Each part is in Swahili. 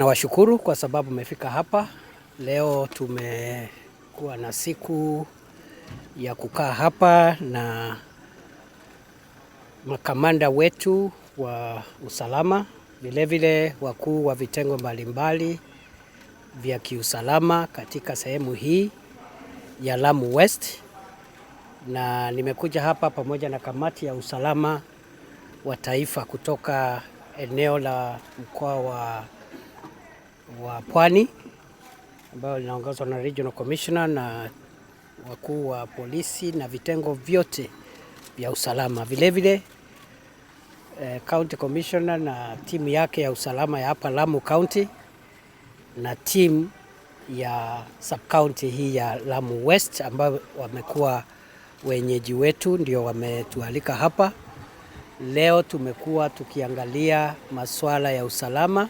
Nawashukuru kwa sababu mmefika hapa. Leo tumekuwa na siku ya kukaa hapa na makamanda wetu wa usalama, vilevile wakuu wa vitengo mbalimbali vya kiusalama katika sehemu hii ya Lamu West, na nimekuja hapa pamoja na kamati ya usalama wa taifa kutoka eneo la mkoa wa Pwani ambayo linaongozwa na Regional Commissioner na wakuu wa polisi na vitengo vyote vya usalama. Vilevile County Commissioner na timu yake ya usalama ya hapa Lamu County na timu ya sub-county hii ya Lamu West ambao wamekuwa wenyeji wetu, ndio wametualika hapa. Leo tumekuwa tukiangalia masuala ya usalama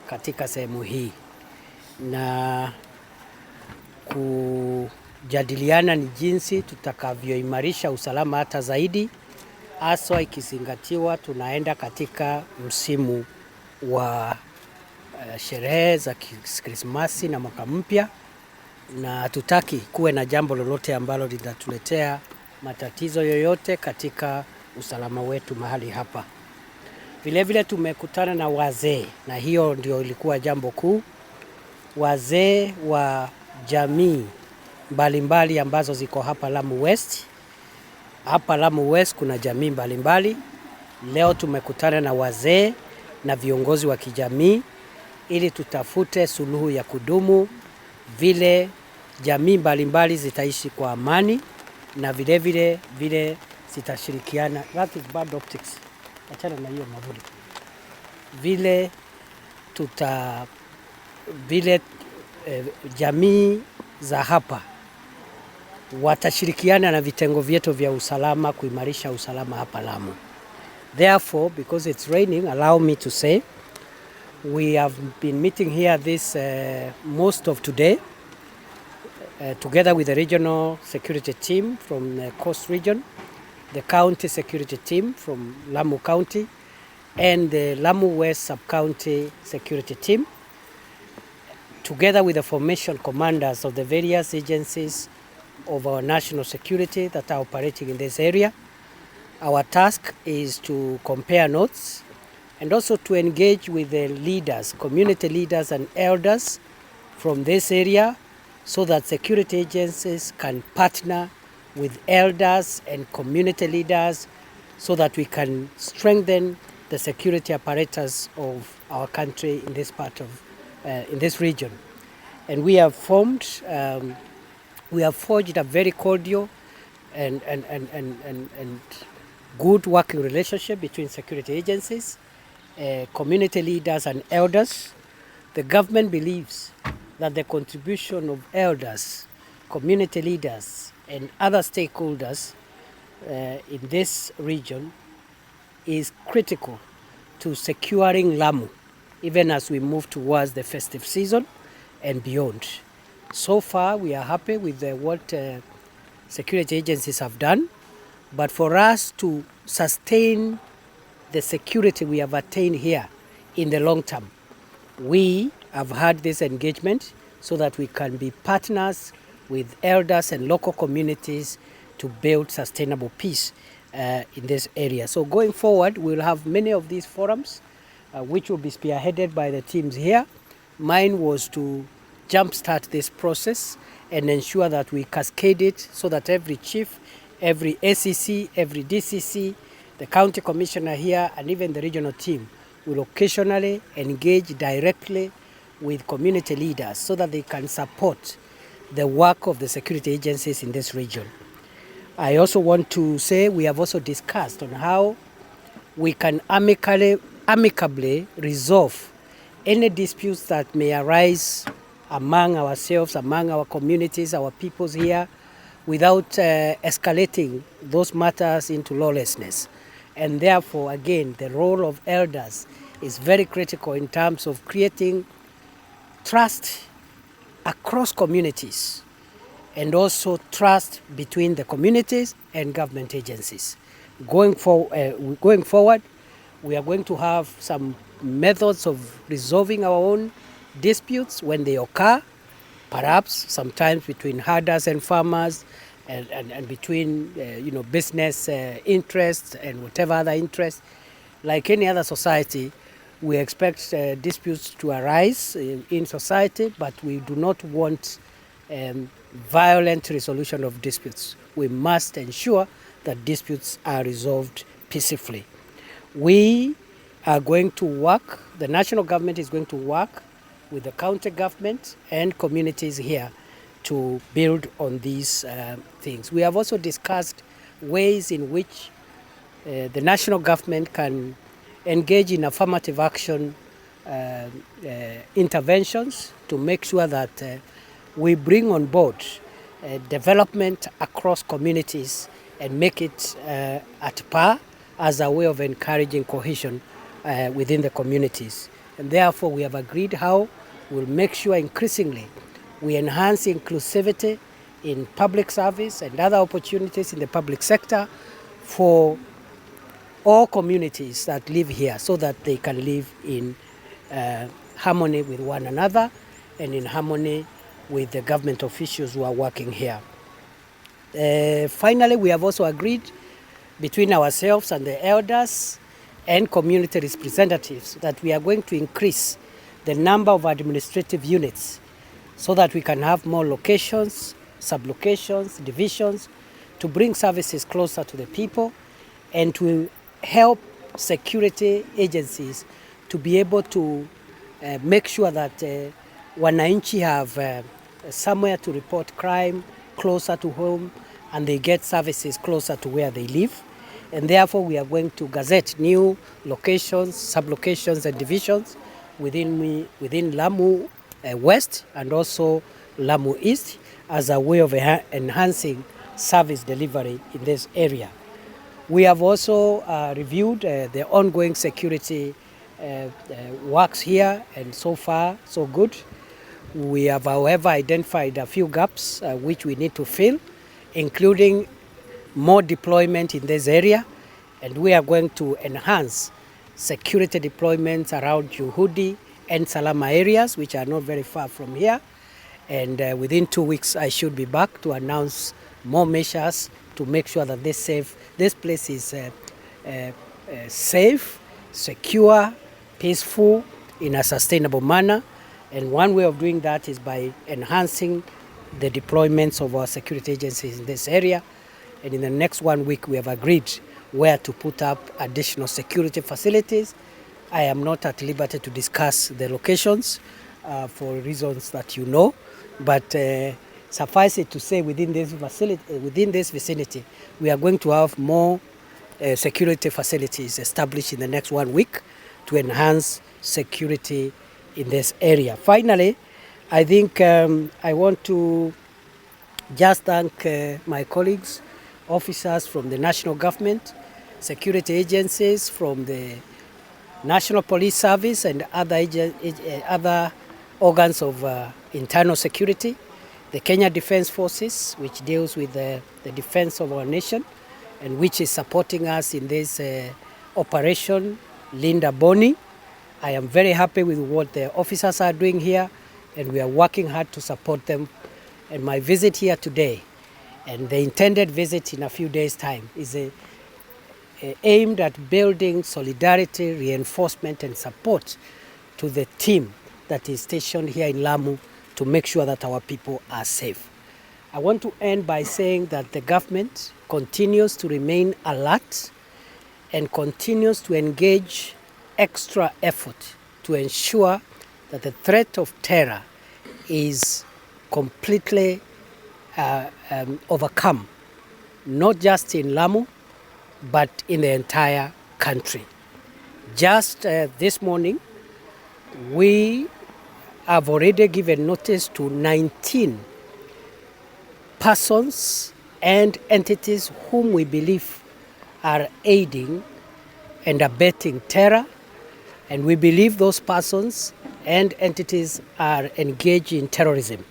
katika sehemu hii na kujadiliana ni jinsi tutakavyoimarisha usalama hata zaidi, haswa ikizingatiwa tunaenda katika msimu wa sherehe za Krismasi na mwaka mpya, na hatutaki kuwe na jambo lolote ambalo litatuletea matatizo yoyote katika usalama wetu mahali hapa. Vilevile tumekutana na wazee, na hiyo ndio ilikuwa jambo kuu. Wazee wa jamii mbalimbali ambazo ziko hapa Lamu West. Hapa Lamu West kuna jamii mbalimbali. Leo tumekutana na wazee na viongozi wa kijamii ili tutafute suluhu ya kudumu, vile jamii mbalimbali zitaishi kwa amani na vile zitashirikiana. That is bad optics. Achana na hiyo mavuli. Jamii za hapa watashirikiana na vitengo vyetu vya usalama kuimarisha usalama hapa Lamu. Therefore, because it's raining, allow me to say we have been meeting here this most of today together with the regional security team from the Coast region, the county security team from Lamu County, and the Lamu West sub-county security team, together with the formation commanders of the various agencies of our national security that are operating in this area. Our task is to compare notes and also to engage with the leaders, community leaders and elders from this area, so that security agencies can partner with elders and community leaders so that we can strengthen the security apparatus of our country in this part of in this region. And we have forged a very cordial and good working relationship between security agencies, community leaders and elders. The government believes that the contribution of elders, community leaders and other stakeholders in this region is critical to securing Lamu, even as we move towards the festive season and beyond. So far, we are happy with what security agencies have done, but for us to sustain the security we have attained here in the long term, we have had this engagement so that we can be partners with elders and local communities to build sustainable peace in this area. So going forward, we'll have many of these forums which will be spearheaded by the teams here. Mine was to jumpstart this process and ensure that we cascade it so that every chief, every ACC, every DCC, the county commissioner here and even the regional team will occasionally engage directly with community leaders so that they can support the work of the security agencies in this region. I also want to say we have also discussed on how we can amicably resolve any disputes that may arise among ourselves, among our communities, our peoples here, without escalating those matters into lawlessness. And therefore, again, the role of elders is very critical in terms of creating trust across communities and also trust between the communities and government agencies. Going forward, we are going to have some methods of resolving our own disputes when they occur, perhaps sometimes between herders and farmers, and between business interests and whatever other interests. Like any other society, we expect disputes to arise in society, but we do not want violent resolution of disputes. We must ensure that disputes are resolved peacefully. We are going to work, the national government is going to work with the county government and communities here to build on these things. We have also discussed ways in which the national government can engage in affirmative action interventions to make sure that we bring on board development across communities and make it at par as a way of encouraging cohesion within the communities. And therefore, we have agreed how we'll make sure increasingly we enhance inclusivity in public service and other opportunities in the public sector for all communities that live here, so that they can live in harmony with one another and in harmony with the government officials who are working here. Finally, we have also agreed between ourselves and the elders and community representatives that we are going to increase the number of administrative units so that we can have more locations, sublocations, divisions, to bring services closer to the people and to help security agencies to be able to make sure that wananchi have somewhere to report crime closer to home, and they get services closer to where they live. And therefore, we are going to gazette new locations, sublocations, and divisions within Lamu West and also Lamu East as a way of enhancing service delivery in this area. We have also reviewed the ongoing security works here, and so far, so good. We have, however, identified a few gaps which we need to fill, including more deployment in this area, and we are going to enhance security deployments around Juhudi and Salama areas, which are not very far from here. And within 2 weeks, I should be back to announce more measures to make sure that this place is safe, secure, peaceful, in a sustainable manner. And one way of doing that is by enhancing the deployments of our security agencies in this area. And in the next 1 week, we have agreed where to put up additional security facilities. I am not at liberty to discuss the locations for reasons that you know, but suffice it to say, within this vicinity, we are going to have more security facilities established in the next 1 week to enhance security in this area. Finally, I think I want to just thank my colleagues, officers from the national government, security agencies from the National Police Service and other organs of internal security, the Kenya Defence Forces, which deals with the defense of our nation and which is supporting us in this operation, Linda Boni. I am very happy with what the officers are doing here, and we are working hard to support them. And my visit here today, and the intended visit in a few days' time, is aimed at building solidarity, reinforcement, and support to the team that is stationed here in Lamu to make sure that our people are safe. I want to end by saying that the government continues to remain alert and continues to engage extra effort to ensure that the threat of terror is completely overcome, not just in Lamu, but in the entire country. Just this morning, we have already given notice to 19 persons and entities whom we believe are aiding and abetting terror, and we believe those persons and entities are engaged in terrorism.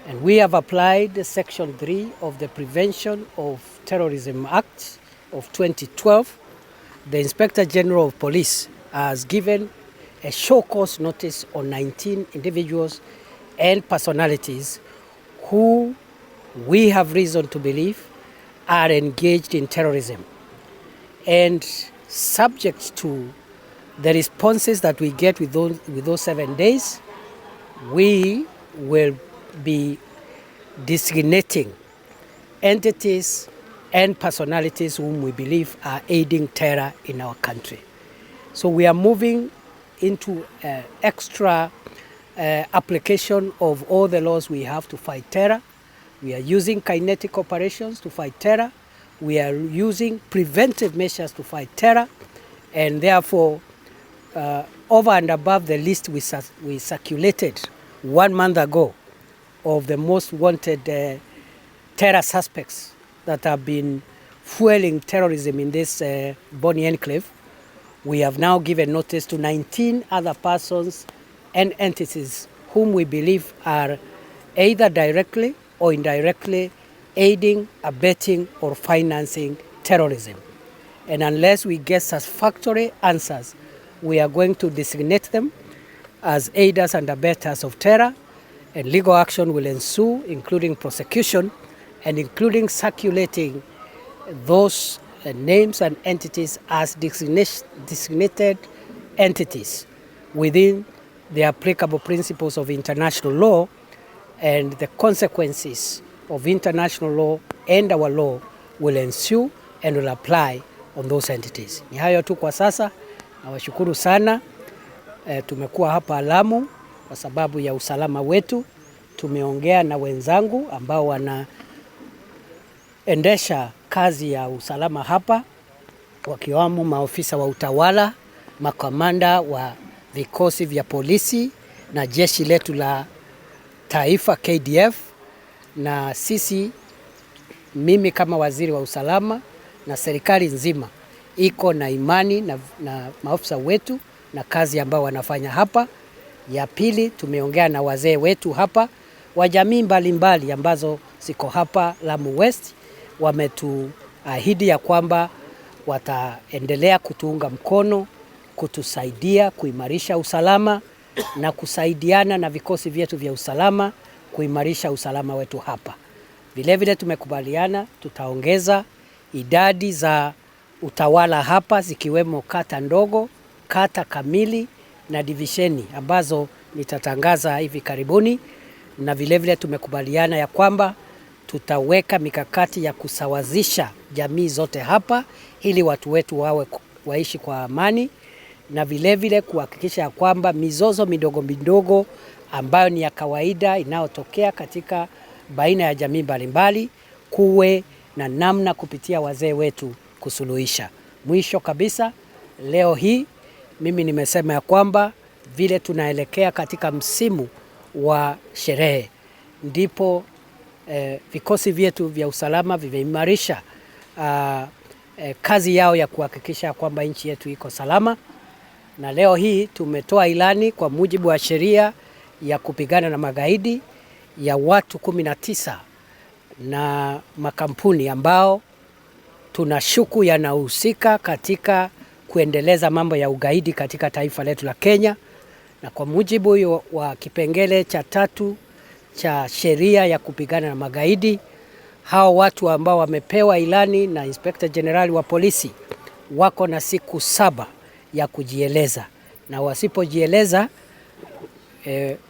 And we have applied Section 3 of the Prevention of Terrorism Act of 2012. The Inspector General of Police has given a show cause notice on 19 individuals and personalities who we have reason to believe are engaged in terrorism. And subject to the responses that we get with those 7 days, we will be designating entities and personalities whom we believe are aiding terror in our country. So we are moving into extra application of all the laws we have to fight terror. We are using kinetic operations to fight terror. We are using preventive measures to fight terror. And therefore, over and above the list we circulated 1 month ago of the most wanted terror suspects that have been fueling terrorism in this Bonny Enclave, we have now given notice to 19 other persons and entities whom we believe are either directly or indirectly aiding, abetting, or financing terrorism. And unless we get satisfactory answers, we are going to designate them as aiders and abettors of terror, and legal action will ensue, including prosecution and including circulating those names and entities as designated entities within the applicable principles of international law, and the consequences of international law and our law will ensue and will apply on those entities. Ni hayo tu kwa sasa. Nawashukuru sana. Tumekuwa hapa Lamu kwa sababu ya usalama wetu. Tumeongea na wenzangu ambao wanaendesha kazi ya usalama hapa, wakiwamo maofisa wa utawala, makamanda wa vikosi vya polisi na jeshi letu la taifa KDF, na sisi, mimi kama waziri wa usalama na serikali nzima iko na imani na maofisa wetu na kazi ambao wanafanya hapa. Ya pili, tumeongea na wazee wetu hapa wa jamii mbalimbali ambazo ziko hapa Lamu West. Wametuahidi ya kwamba wataendelea kutuunga mkono, kutusaidia kuimarisha usalama na kusaidiana na vikosi vyetu vya usalama kuimarisha usalama wetu hapa. Vilevile tumekubaliana tutaongeza idadi za utawala hapa, zikiwemo kata ndogo, kata kamili na divisheni ambazo nitatangaza hivi karibuni. Na vilevile tumekubaliana ya kwamba tutaweka mikakati ya kusawazisha jamii zote hapa ili watu wetu waishi kwa amani, na vilevile kuhakikisha ya kwamba mizozo midogo midogo ambayo ni ya kawaida inayotokea katika baina ya jamii mbalimbali kuwe na namna kupitia wazee wetu kusuluhisha. Mwisho kabisa, leo hii mimi nimesema ya kwamba vile tunaelekea katika msimu wa sherehe, ndipo vikosi vyetu vya usalama vimeimarisha kazi yao ya kuhakikisha kwamba nchi yetu iko salama. Na leo hii tumetoa ilani kwa mujibu wa sheria ya kupigana na magaidi ya watu 19 na makampuni ambao tunashuku yanahusika katika kuendeleza mambo ya ugaidi katika taifa letu la Kenya. Na kwa mujibu wa kipengele cha 3 cha sheria ya kupigana na magaidi, hao watu ambao wamepewa ilani na Inspector General wa polisi wako na siku 7 ya kujieleza, na wasipojieleza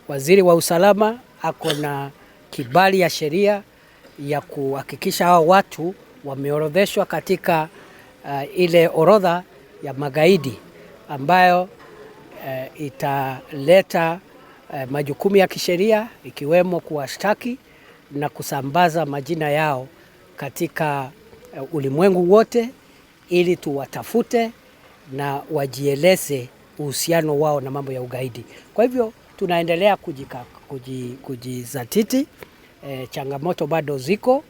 waziri wa usalama ako na kibali ya sheria ya kuhakikisha hao watu wameorodheshwa katika ile orodha ya magaidi ambayo italeta majukumu ya kisheria, ikiwemo kuwashtaki na kusambaza majina yao katika ulimwengu wote ili tuwatafute na wajieleze uhusiano wao na mambo ya ugaidi. Kwa hivyo tunaendelea kujizatiti. Changamoto bado ziko,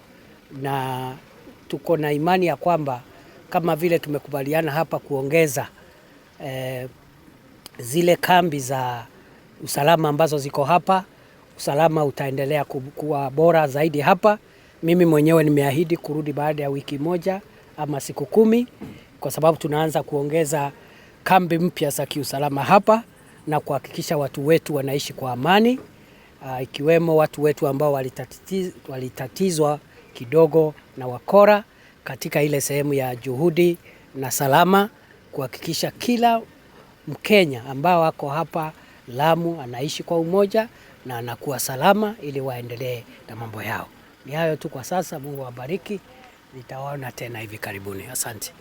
na tuko na imani ya kwamba kama vile tumekubaliana hapa kuongeza zile kambi za usalama ambazo ziko hapa, usalama utaendelea kuwa bora zaidi hapa. Mimi mwenyewe nimeahidi kurudi baada ya wiki moja ama siku 10, kwa sababu tunaanza kuongeza kambi mpya za kiusalama hapa na kuhakikisha watu wetu wanaishi kwa amani, ikiwemo watu wetu ambao walitatizwa kidogo na wakora katika ile sehemu ya Juhudi na Salama, kuhakikisha kila Mkenya ambao wako hapa Lamu anaishi kwa umoja na anakuwa salama ili waendelee na mambo yao. Ni hayo tu kwa sasa. Mungu awabariki. Nitawaona tena hivi karibuni. Asante.